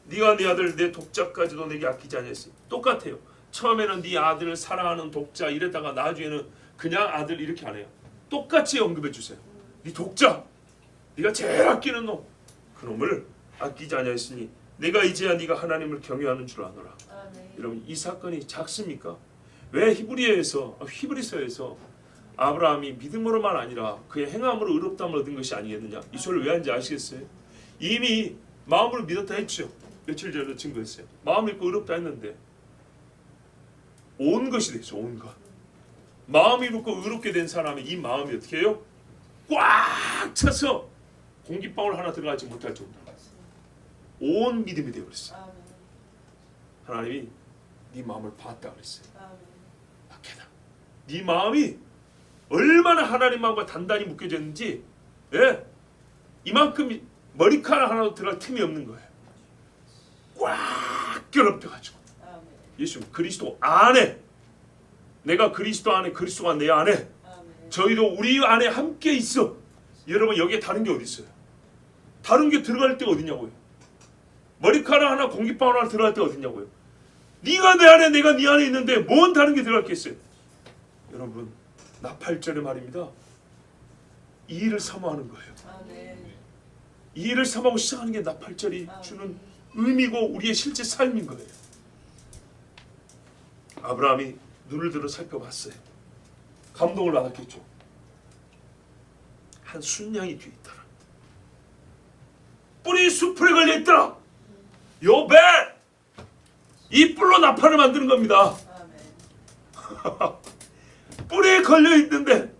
네가 네 아들 내 독자까지도 내게 아끼지 아니했으니. 똑같아요. 처음에는 네 아들을 사랑하는 독자 이랬다가 나중에는 그냥 아들 이렇게 안 해요. 똑같이 언급해 주세요. 네 독자, 네가 제일 아끼는 놈, 그놈을 아끼지 아니했으니 내가 이제야 네가 하나님을 경외하는 줄 아노라. 여러분, 이 사건이 작습니까? 왜 히브리서에서 아브라함이 믿음으로만 아니라 그의 행함으로 의롭다함을 얻은 것이 아니겠느냐, 이 소리를 왜 하는지 아시겠어요? 이미 마음으로 믿었다 했죠. 며칠 전에 증거했어요. 마음을 믿고 의롭다 했는데 온 것이 됐죠. 온 것. 마음이 믿고 의롭게 된 사람이 이 마음이 어떻게 해요? 꽉 차서 공기방울 하나 들어가지 못할 정도로 온 믿음이 되어버렸어요. 하나님이 네 마음을 봤다 그랬어요. 박해다. 네 마음이 얼마나 하나님 마음과 단단히 묶여졌는지, 예? 이만큼 머리카락 하나도 들어갈 틈이 없는 거예요. 꽉 결합돼가지고 예수 그리스도 안에, 내가 그리스도 안에, 그리스도가 내 안에, 저희도 우리 안에 함께 있어. 여러분, 여기에 다른 게 어디 있어요? 다른 게 들어갈 때 어디냐고요? 머리카락 하나, 공기방울 하나 들어갈 때 어디냐고요? 네가 내 안에, 내가 네 안에 있는데 뭔 다른 게 들어갈겠어요? 여러분, 나팔절의 말입니다. 이 일을 사모하는 거예요. 이 일을 사모하고 시작하는 게 나팔절이 주는 의미고 우리의 실제 삶인 거예요. 아브라함이 눈을 들어 살펴봤어요. 감동을 받았겠죠. 한 순양이 뒤에 있더라. 뿔이 수풀에 걸려있더라. 요벨! 이 뿔로 나팔을 만드는 겁니다. 뿔에 걸려있는데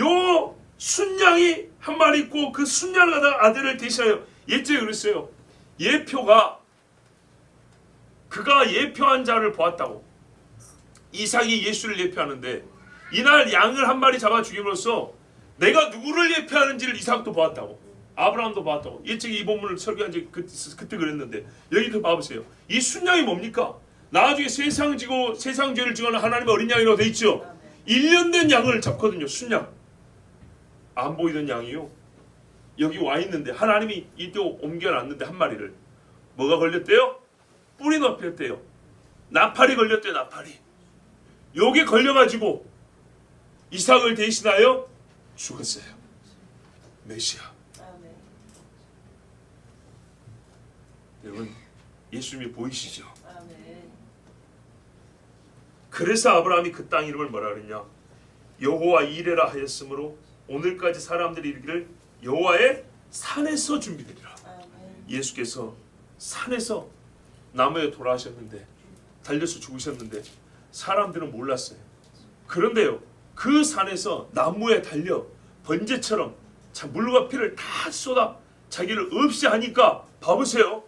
요 순양이 한 마리 있고 그 순양을 갖다가 아들을 대신하여 옛적에 그랬어요. 예표가 그가 예표한 자를 보았다고. 이삭이 예수를 예표하는데 이날 양을 한 마리 잡아 죽임으로써 내가 누구를 예표하는지를 이삭도 보았다고. 아브라함도 보았다고. 옛적에 이 본문을 설교한 지 그때 그랬는데 여기 그 봐보세요. 이 순양이 뭡니까? 나중에 세상 지고 세상 죄를 지고는 하나님의 어린 양이라고 돼 있죠. 1년 된 양을 잡거든요. 순양. 안 보이던 양이요. 여기 와 있는데 하나님이 이때 옮겨놨는데 한 마리를 뭐가 걸렸대요? 뿔이 넘겼대요. 나팔이 걸렸대요. 나팔이. 요게 걸려가지고 이삭을 대신하여 죽었어요. 메시아. 여러분 예수님이 보이시죠? 그래서 아브라함이 그 땅 이름을 뭐라 그랬냐? 여호와 이레라 하였으므로 오늘까지 사람들이 이르기를 여호와의 산에서 준비되리라. 예수께서 산에서 나무에 돌아가셨는데 달려서 죽으셨는데 사람들은 몰랐어요. 그런데요 그 산에서 나무에 달려 번제처럼 물과 피를 다 쏟아 자기를 없이 하니까 봐보세요.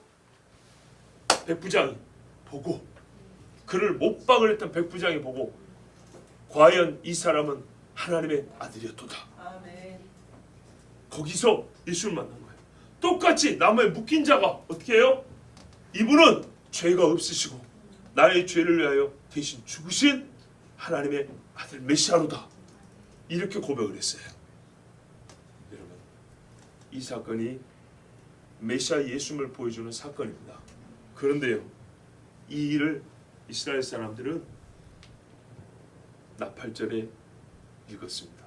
백부장이 보고 그를 못 박으랬던 백부장이 보고 과연 이 사람은 하나님의 아들이었도다. 거기서 예수를 만난 거예요. 똑같이 나무에 묶인 자가 어떻게 해요? 이분은 죄가 없으시고 나의 죄를 위하여 대신 죽으신 하나님의 아들 메시아로다. 이렇게 고백을 했어요. 여러분 이 사건이 메시아 예수님을 보여주는 사건입니다. 그런데요 이 일을 이스라엘 사람들은 나팔절에 읽었습니다.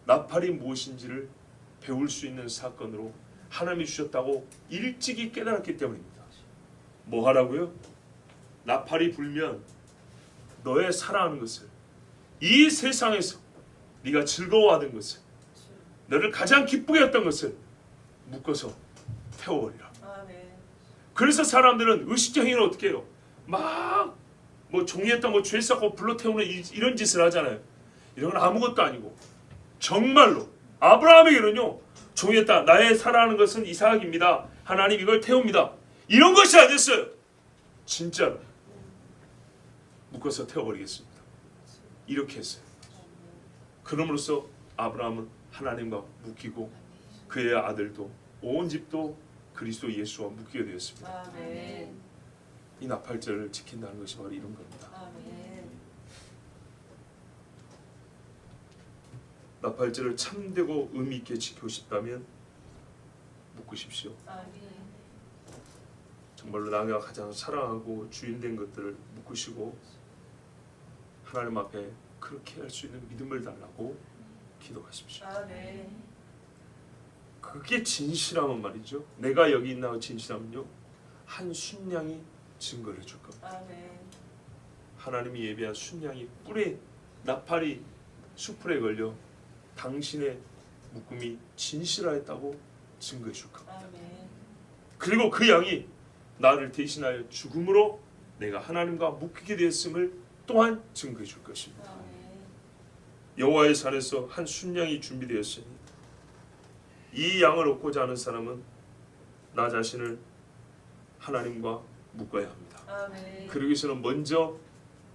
나팔이 무엇인지를 배울 수 있는 사건으로 하나님이 주셨다고 일찍이 깨달았기 때문입니다. 뭐 하라고요? 나팔이 불면 너의 사랑하는 것을 이 세상에서 네가 즐거워하던 것을 너를 가장 기쁘게 했던 것을 묶어서 태워버리라. 그래서 사람들은 의식적 행위를 어떻게 해요? 막 뭐 종이에다 뭐 죄 쌓고 불러 태우는 이런 짓을 하잖아요. 이런 건 아무것도 아니고 정말로 아브라함에게는요 종이에다 나의 사랑하는 것은 이삭입니다. 하나님 이걸 태웁니다. 이런 것이 아니었어요. 진짜로 묶어서 태워버리겠습니다. 이렇게 했어요. 그럼으로써 아브라함은 하나님과 묶이고 그의 아들도 온 집도 그리스도 예수와 묶이게 되었습니다. 아멘. 이 나팔절을 지킨다는 것이 바로 이런 겁니다. 아멘. 나팔절을 참되고 의미 있게 지키고 싶다면 묶으십시오. 아멘. 정말로 나가 가장 사랑하고 주인된 것들을 묶으시고 하나님 앞에 그렇게 할 수 있는 믿음을 달라고 기도하십시오. 아멘. 그게 진실하면 말이죠. 내가 여기 있나 진실하면요. 한 순양이 증거를 줄 겁니다. 아멘. 하나님이 예비한 순양이 뿔에 나팔이 수풀에 걸려 당신의 묶음이 진실하였다고 증거해 줄 겁니다. 아멘. 그리고 그 양이 나를 대신하여 죽음으로 내가 하나님과 묶이게 되었음을 또한 증거해 줄 것입니다. 아멘. 여호와의 산에서 한 순양이 준비되었으니 이 양을 얻고자 하는 사람은 나 자신을 하나님과 묶어야 합니다. 아멘. 그러기 위해서는 먼저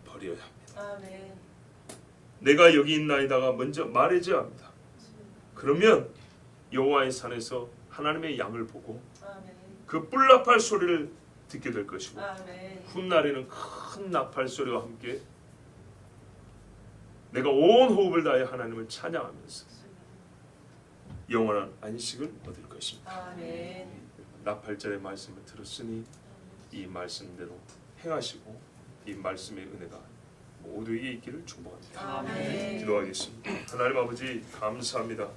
버려야 합니다. 아멘. 내가 여기 있나이다가 먼저 말해줘야 합니다. 그러면 여호와의 산에서 하나님의 양을 보고 아멘. 그 뿔나팔 소리를 듣게 될 것이고 아멘. 훗날에는 큰 나팔 소리와 함께 내가 온 호흡을 다해 하나님을 찬양하면서 영원한 안식을 얻을 것입니다. 아멘. 나팔절의 말씀을 들었으니 이 말씀대로 행하시고 이 말씀의 은혜가 모두에게 있기를 축복합니다. 아멘. 기도하겠습니다. 하나님 아버지 감사합니다.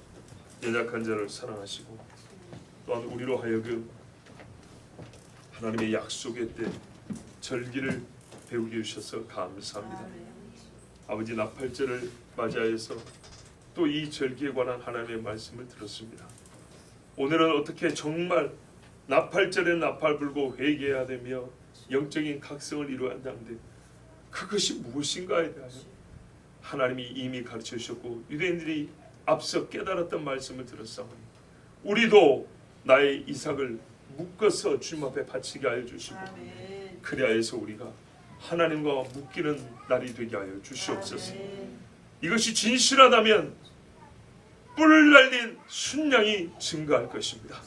연약한 자를 사랑하시고 또한 우리로 하여금 하나님의 약속의 때 절기를 배우게 해주셔서 감사합니다. 아멘. 아버지 나팔절을 맞이하여서 또 이 절기에 관한 하나님의 말씀을 들었습니다. 오늘은 어떻게 정말 나팔절에 나팔 불고 회개해야 되며 영적인 각성을 이루어야 한다는데 그것이 무엇인가에 대하여 하나님이 이미 가르쳐 주셨고 유대인들이 앞서 깨달았던 말씀을 들었사오니 우리도 나의 이삭을 묶어서 주님 앞에 바치게 하여 주시고 그리하여서 우리가 하나님과 묶이는 날이 되게 하여 주시옵소서. 이것이 진실하다면 뿔을 날린 순양이 증가할 것입니다.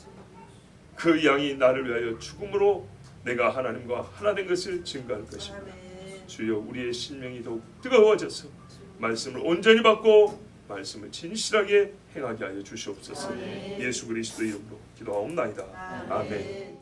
그 양이 나를 위하여 죽음으로 내가 하나님과 하나 된 것을 증가할 것입니다. 주여 우리의 심령이 더욱 뜨거워져서 말씀을 온전히 받고 말씀을 진실하게 행하게 하여 주시옵소서. 예수 그리스도 이름으로 기도하옵나이다. 아멘.